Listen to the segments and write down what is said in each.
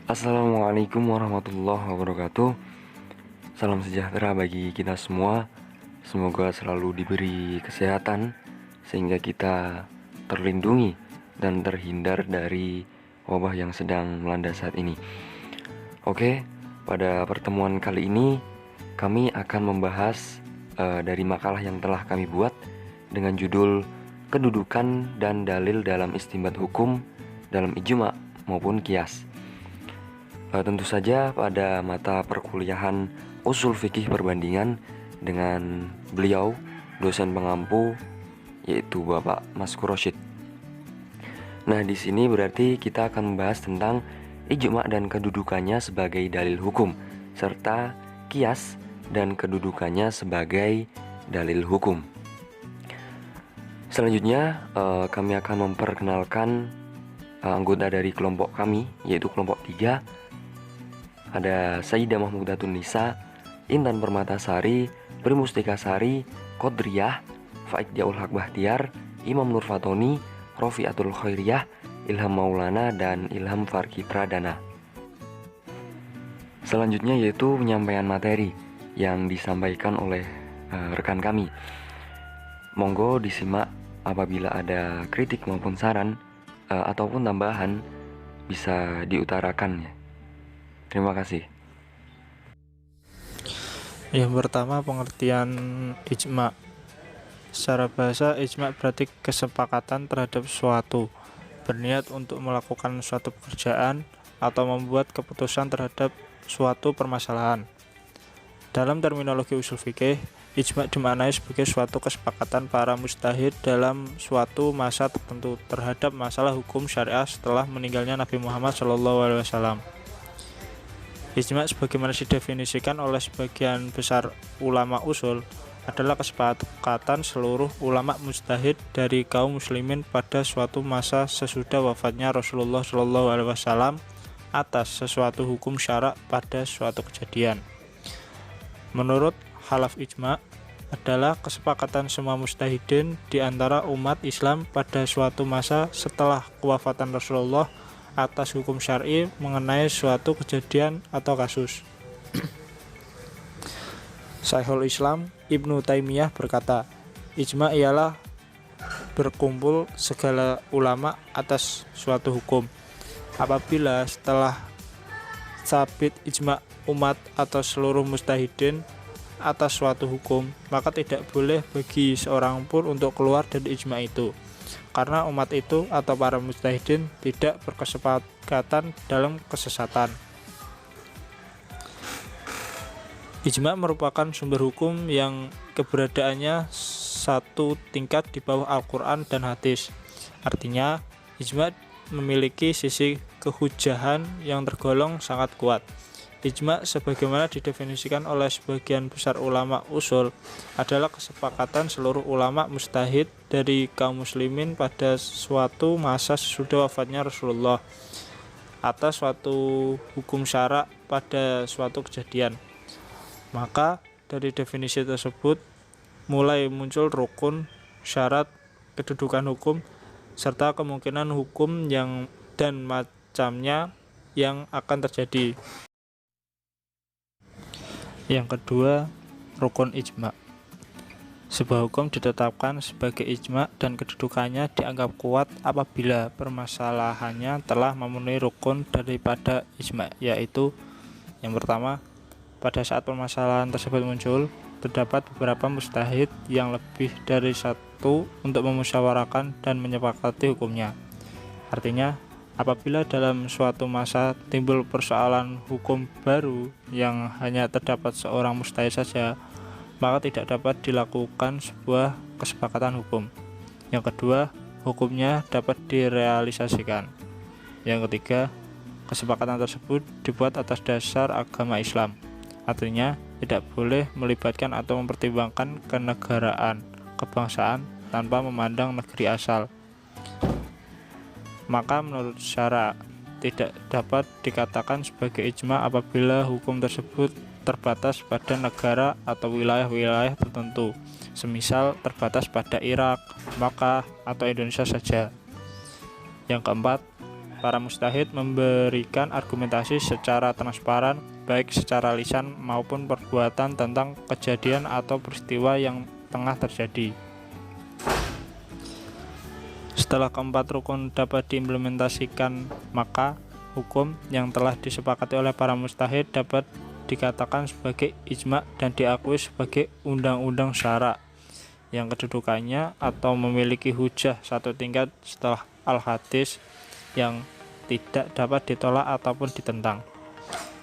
Assalamualaikum warahmatullahi wabarakatuh. Salam sejahtera bagi kita semua. Semoga selalu diberi kesehatan sehingga kita terlindungi dan terhindar dari wabah yang sedang melanda saat ini. Oke, pada pertemuan kali ini kami akan membahas dari makalah yang telah kami buat dengan judul Kedudukan dan Dalil dalam Istinbat Hukum dalam Ijma maupun Qiyas. Tentu saja pada mata perkuliahan Usul Fikih Perbandingan dengan beliau, dosen pengampu, yaitu Bapak Maskur Rosyid. Nah, di sini berarti kita akan membahas tentang ijma dan kedudukannya sebagai dalil hukum, serta qiyas dan kedudukannya sebagai dalil hukum. Selanjutnya, kami akan memperkenalkan anggota dari kelompok kami, yaitu kelompok 3. Ada Sayyidah Mahmudatun Nisa, Intan Permatasari, Primustika Sari, Qodriyah, Faik Jaul Haq Bahtiar, Imam Nur Fatoni, Rofiatul Khairiyah, Ilham Maulana, dan Ilham Farki Pradana. Selanjutnya yaitu penyampaian materi yang disampaikan oleh rekan kami. Monggo disimak, apabila ada kritik maupun saran ataupun tambahan bisa diutarakan ya. Terima kasih. Yang pertama, pengertian ijma. Secara bahasa, ijma berarti kesepakatan terhadap suatu, berniat untuk melakukan suatu pekerjaan atau membuat keputusan terhadap suatu permasalahan. Dalam terminologi usul fikih, ijma dimaknai sebagai suatu kesepakatan para mujtahid dalam suatu masa tertentu terhadap masalah hukum syariah setelah meninggalnya Nabi Muhammad SAW. Ijma sebagaimana didefinisikan oleh sebagian besar ulama usul adalah kesepakatan seluruh ulama mujtahid dari kaum muslimin pada suatu masa sesudah wafatnya Rasulullah SAW atas sesuatu hukum syara pada suatu kejadian. Menurut Khalaf ijma adalah kesepakatan semua mujtahidin di antara umat Islam pada suatu masa setelah kewafatan Rasulullah atas hukum syar'i mengenai suatu kejadian atau kasus. Syekhul Islam Ibnu Taimiyah berkata, ijma ialah berkumpul segala ulama atas suatu hukum. Apabila setelah sabit ijma umat atau seluruh mujtahidin atas suatu hukum, maka tidak boleh bagi seorang pun untuk keluar dari ijma itu, karena umat itu atau para mujtahidin tidak berkesepakatan dalam kesesatan. Ijma merupakan sumber hukum yang keberadaannya satu tingkat di bawah Al-Quran dan hadis. Artinya, ijma memiliki sisi kehujahan yang tergolong sangat kuat. Ijma sebagaimana didefinisikan oleh sebagian besar ulama usul adalah kesepakatan seluruh ulama mujtahid dari kaum muslimin pada suatu masa sesudah wafatnya Rasulullah atas suatu hukum syara pada suatu kejadian. Maka dari definisi tersebut mulai muncul rukun, syarat, kedudukan hukum, serta kemungkinan hukum yang dan macamnya yang akan terjadi. Yang kedua, rukun ijma. Sebuah hukum ditetapkan sebagai ijma dan kedudukannya dianggap kuat apabila permasalahannya telah memenuhi rukun daripada ijma, yaitu yang pertama, pada saat permasalahan tersebut muncul, terdapat beberapa mujtahid yang lebih dari satu untuk memusyawarahkan dan menyepakati hukumnya. Artinya, apabila dalam suatu masa timbul persoalan hukum baru yang hanya terdapat seorang mujtahid saja, maka tidak dapat dilakukan sebuah kesepakatan hukum. Yang kedua, hukumnya dapat direalisasikan. Yang ketiga, kesepakatan tersebut dibuat atas dasar agama Islam. Artinya, tidak boleh melibatkan atau mempertimbangkan kenegaraan, kebangsaan tanpa memandang negeri asal. Maka menurut syara tidak dapat dikatakan sebagai ijma apabila hukum tersebut terbatas pada negara atau wilayah-wilayah tertentu, semisal terbatas pada Irak, Makkah, atau Indonesia saja. Yang keempat, para mujtahid memberikan argumentasi secara transparan baik secara lisan maupun perbuatan tentang kejadian atau peristiwa yang tengah terjadi. Setelah keempat rukun dapat diimplementasikan, maka hukum yang telah disepakati oleh para mujtahid dapat dikatakan sebagai ijma dan diakui sebagai undang-undang syara yang kedudukannya atau memiliki hujah satu tingkat setelah al-hadis yang tidak dapat ditolak ataupun ditentang.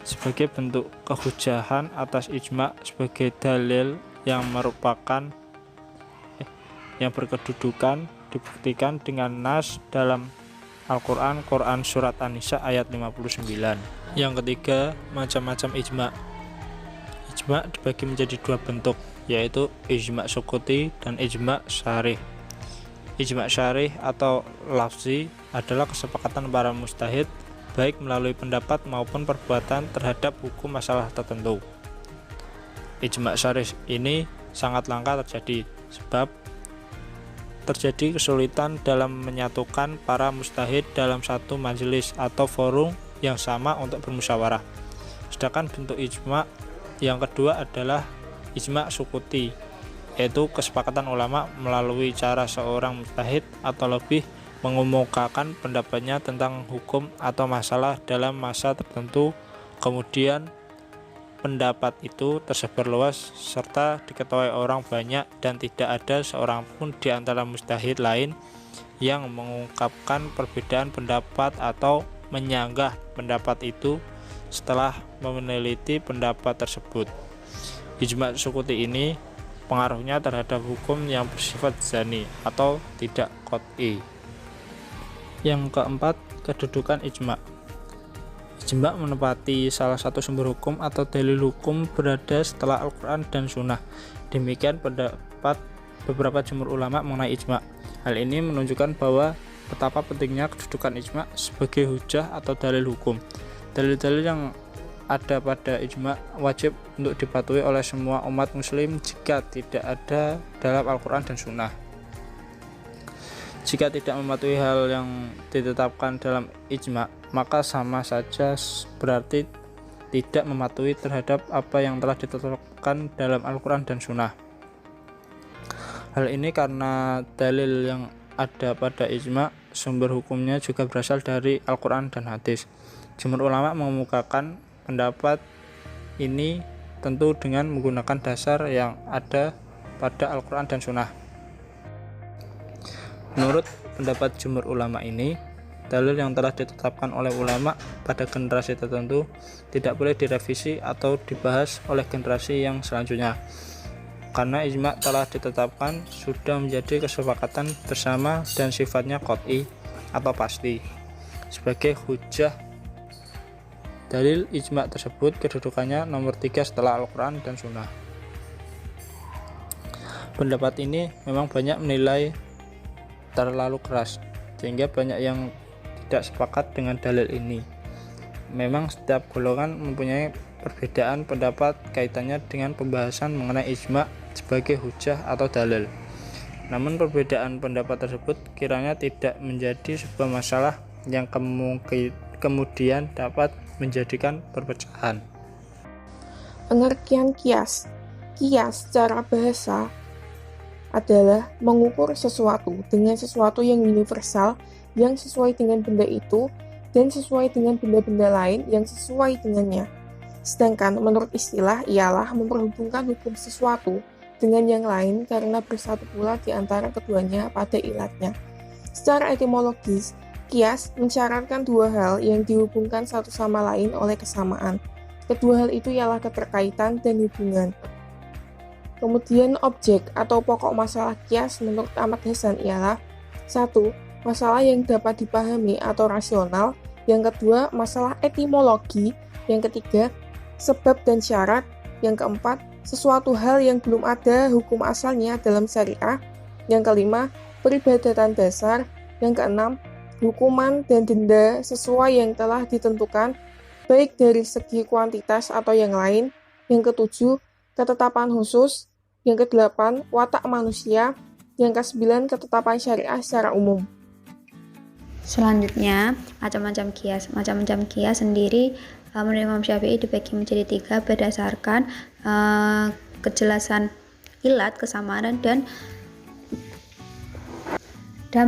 Sebagai bentuk kehujahan atas ijma sebagai dalil yang merupakan yang berkedudukan dibuktikan dengan nas dalam Al-Quran, Quran Surat An-Nisa ayat 59. Yang ketiga, macam-macam ijma. Ijma dibagi menjadi dua bentuk, yaitu ijma sukuti dan ijma syarih. Ijma syarih atau lafzi adalah kesepakatan para mujtahid baik melalui pendapat maupun perbuatan terhadap hukum masalah tertentu. Ijma syarih ini sangat langka terjadi sebab terjadi kesulitan dalam menyatukan para mujtahid dalam satu majelis atau forum yang sama untuk bermusyawarah. Sedangkan bentuk ijma yang kedua adalah ijma sukuti, yaitu kesepakatan ulama melalui cara seorang mujtahid atau lebih mengemukakan pendapatnya tentang hukum atau masalah dalam masa tertentu, kemudian pendapat itu tersebar luas serta diketahui orang banyak dan tidak ada seorang pun di antara mujtahid lain yang mengungkapkan perbedaan pendapat atau menyanggah pendapat itu setelah meneliti pendapat tersebut. Ijma sukuti ini pengaruhnya terhadap hukum yang bersifat zani atau tidak qat'i. Yang keempat, kedudukan ijma. Ijma menempati salah satu sumber hukum atau dalil hukum berada setelah Al-Quran dan Sunnah. Demikian pendapat beberapa jumhur ulama mengenai ijma. Hal ini menunjukkan bahwa betapa pentingnya kedudukan ijma sebagai hujah atau dalil hukum. Dalil-dalil yang ada pada ijma wajib untuk dipatuhi oleh semua umat muslim jika tidak ada dalam Al-Quran dan Sunnah. Jika tidak mematuhi hal yang ditetapkan dalam ijma, maka sama saja berarti tidak mematuhi terhadap apa yang telah ditetapkan dalam Al-Quran dan Sunnah. Hal ini karena dalil yang ada pada ijma sumber hukumnya juga berasal dari Al-Quran dan hadis. Jumhur ulama mengemukakan pendapat ini tentu dengan menggunakan dasar yang ada pada Al-Quran dan Sunnah. Menurut pendapat jumhur ulama ini, dalil yang telah ditetapkan oleh ulama pada generasi tertentu tidak boleh direvisi atau dibahas oleh generasi yang selanjutnya. Karena ijma telah ditetapkan sudah menjadi kesepakatan bersama dan sifatnya qat'i atau pasti. Sebagai hujah, dalil ijma tersebut kedudukannya nomor 3 setelah Al-Quran dan Sunnah. Pendapat ini memang banyak menilai terlalu keras, sehingga banyak yang tidak sepakat dengan dalil ini. Memang setiap golongan mempunyai perbedaan pendapat kaitannya dengan pembahasan mengenai ijma sebagai hujah atau dalil. Namun perbedaan pendapat tersebut kiranya tidak menjadi sebuah masalah yang kemudian dapat menjadikan perpecahan. Pengertian kias. Kias secara bahasa adalah mengukur sesuatu dengan sesuatu yang universal yang sesuai dengan benda itu dan sesuai dengan benda-benda lain yang sesuai dengannya. Sedangkan menurut istilah ialah memperhubungkan hukum sesuatu dengan yang lain karena bersatu pula di antara keduanya pada ilatnya. Secara etimologis, kias mensyaratkan dua hal yang dihubungkan satu sama lain oleh kesamaan. Kedua hal itu ialah keterkaitan dan hubungan. Kemudian objek atau pokok masalah kias menurut Ahmad Hasan ialah 1. Masalah yang dapat dipahami atau rasional. Yang kedua, masalah etimologi. Yang ketiga, sebab dan syarat. Yang keempat, sesuatu hal yang belum ada hukum asalnya dalam syariah. Yang kelima, peribadatan dasar. Yang keenam, hukuman dan denda sesuai yang telah ditentukan, baik dari segi kuantitas atau yang lain. Yang ketujuh, ketetapan khusus. Yang kedelapan, watak manusia. Yang kesembilan, ketetapan syariah secara umum. Selanjutnya, macam-macam kias. Macam-macam kias sendiri menurut Imam Syafi'i dibagi menjadi 3 berdasarkan kejelasan ilat, kesamaan dan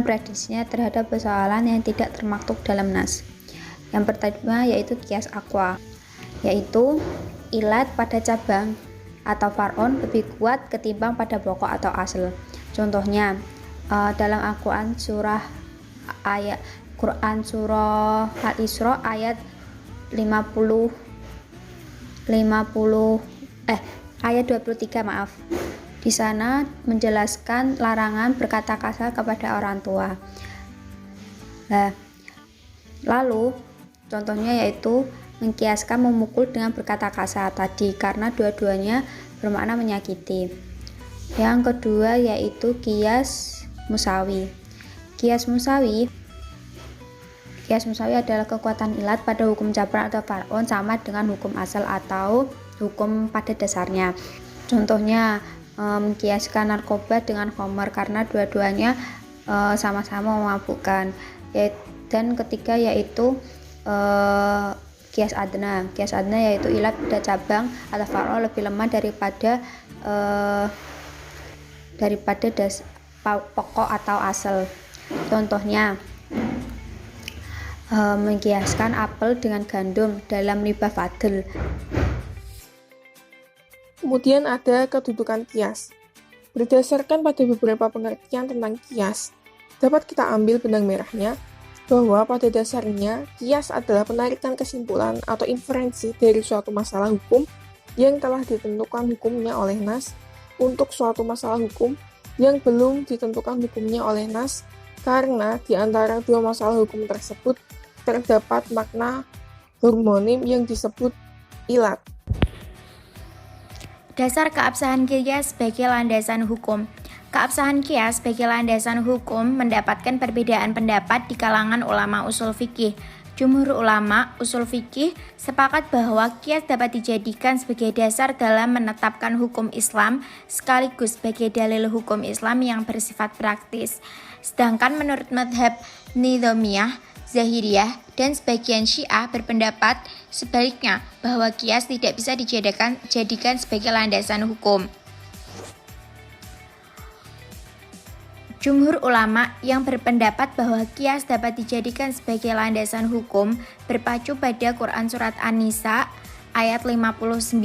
prediksinya terhadap persoalan yang tidak termaktub dalam nas. Yang pertama yaitu kias aqwa, yaitu ilat pada cabang atau far'on lebih kuat ketimbang pada pokok atau asal. Contohnya dalam Al-Quran surah Al-Isra ayat 23. Di sana menjelaskan larangan berkata kasar kepada orang tua. Lalu contohnya yaitu mengkiaskan memukul dengan berkata kasar tadi, karena dua-duanya bermakna menyakiti. Yang kedua yaitu kias musawi. Kias musawi adalah kekuatan ilat pada hukum jabran atau far'on sama dengan hukum asal atau hukum pada dasarnya. Contohnya mengkiaskan narkoba dengan khamar karena dua-duanya sama-sama memabukkan. Dan ketiga yaitu kias adna. Kias adna yaitu ilat pada cabang atau far'on lebih lemah daripada pokok atau asal. Contohnya mengkiaskan apel dengan gandum dalam libah fadl. Kemudian ada kedudukan kias. Berdasarkan pada beberapa pengertian tentang kias, dapat kita ambil benang merahnya bahwa pada dasarnya kias adalah penarikan kesimpulan atau inferensi dari suatu masalah hukum yang telah ditentukan hukumnya oleh nas untuk suatu masalah hukum yang belum ditentukan hukumnya oleh nas, karena di antara dua masalah hukum tersebut terdapat makna homonim yang disebut ilat. Dasar keabsahan kias sebagai landasan hukum. Keabsahan kias sebagai landasan hukum mendapatkan perbedaan pendapat di kalangan ulama usul fikih. Jumhur ulama usul fikih sepakat bahwa kias dapat dijadikan sebagai dasar dalam menetapkan hukum Islam sekaligus sebagai dalil hukum Islam yang bersifat praktis. Sedangkan menurut mazhab Nizamiyah, Zahiriyah, dan sebagian Syiah berpendapat sebaliknya bahwa kias tidak bisa dijadikan sebagai landasan hukum. Jumhur ulama yang berpendapat bahwa kias dapat dijadikan sebagai landasan hukum berpacu pada Quran Surat An-Nisa ayat 59.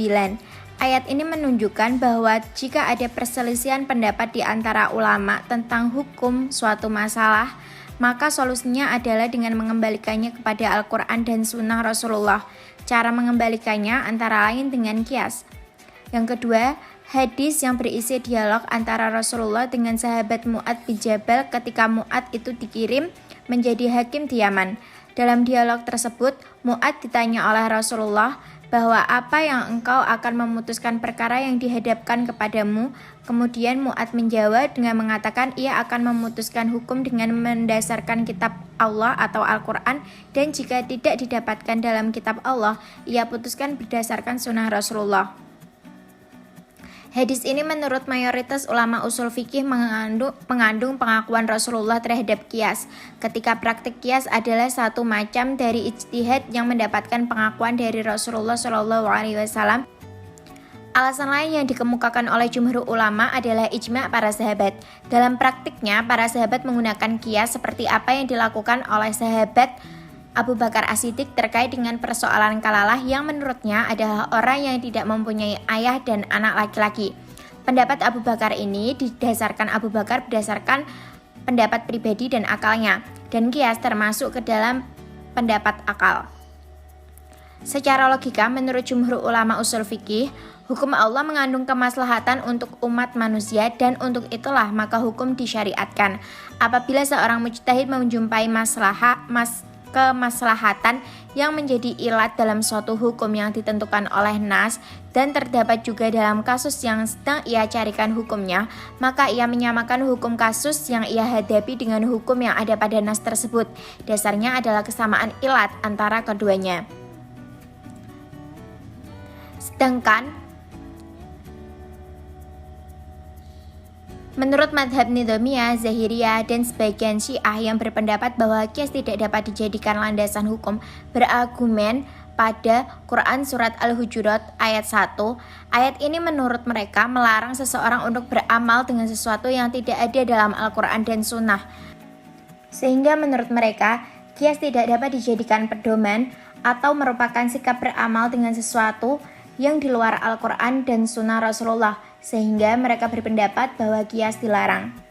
Ayat ini menunjukkan bahwa jika ada perselisihan pendapat di antara ulama tentang hukum suatu masalah, maka solusinya adalah dengan mengembalikannya kepada Al-Quran dan Sunnah Rasulullah. Cara mengembalikannya antara lain dengan kias. Yang kedua, hadis yang berisi dialog antara Rasulullah dengan sahabat Mu'adz bin Jabal ketika Mu'adz itu dikirim menjadi hakim di Yaman. Dalam dialog tersebut, Mu'adz ditanya oleh Rasulullah bahwa apa yang engkau akan memutuskan perkara yang dihadapkan kepadamu. Kemudian Mu'adz menjawab dengan mengatakan ia akan memutuskan hukum dengan mendasarkan kitab Allah atau Al-Quran, dan jika tidak didapatkan dalam kitab Allah, ia putuskan berdasarkan sunnah Rasulullah. Hadis ini menurut mayoritas ulama usul fikih mengandung pengakuan Rasulullah terhadap kias, ketika praktik kias adalah satu macam dari ijtihad yang mendapatkan pengakuan dari Rasulullah SAW. Alasan lain yang dikemukakan oleh jumhur ulama adalah ijma' para sahabat. Dalam praktiknya, para sahabat menggunakan kias seperti apa yang dilakukan oleh sahabat Abu Bakar As-Siddiq terkait dengan persoalan Kalalah yang menurutnya adalah orang yang tidak mempunyai ayah dan anak laki-laki. Pendapat Abu Bakar ini didasarkan Abu Bakar berdasarkan pendapat pribadi dan akalnya, dan kias termasuk ke dalam pendapat akal. Secara logika, menurut jumhur ulama usul fikih, hukum Allah mengandung kemaslahatan untuk umat manusia, dan untuk itulah maka hukum disyariatkan. Apabila seorang mujtahid menjumpai kemaslahatan yang menjadi ilat dalam suatu hukum yang ditentukan oleh nas, dan terdapat juga dalam kasus yang sedang ia carikan hukumnya, maka ia menyamakan hukum kasus yang ia hadapi dengan hukum yang ada pada nas tersebut. Dasarnya adalah kesamaan ilat antara keduanya. Menurut madhab Nidhamiyah, Zahiriyah, dan sebagian Syiah yang berpendapat bahwa kias tidak dapat dijadikan landasan hukum berargumen pada Quran Surat Al-Hujurat ayat 1. Ayat ini menurut mereka melarang seseorang untuk beramal dengan sesuatu yang tidak ada dalam Al-Quran dan Sunnah. Sehingga menurut mereka, kias tidak dapat dijadikan pedoman atau merupakan sikap beramal dengan sesuatu yang di luar Al-Quran dan Sunnah Rasulullah, sehingga mereka berpendapat bahwa kias dilarang.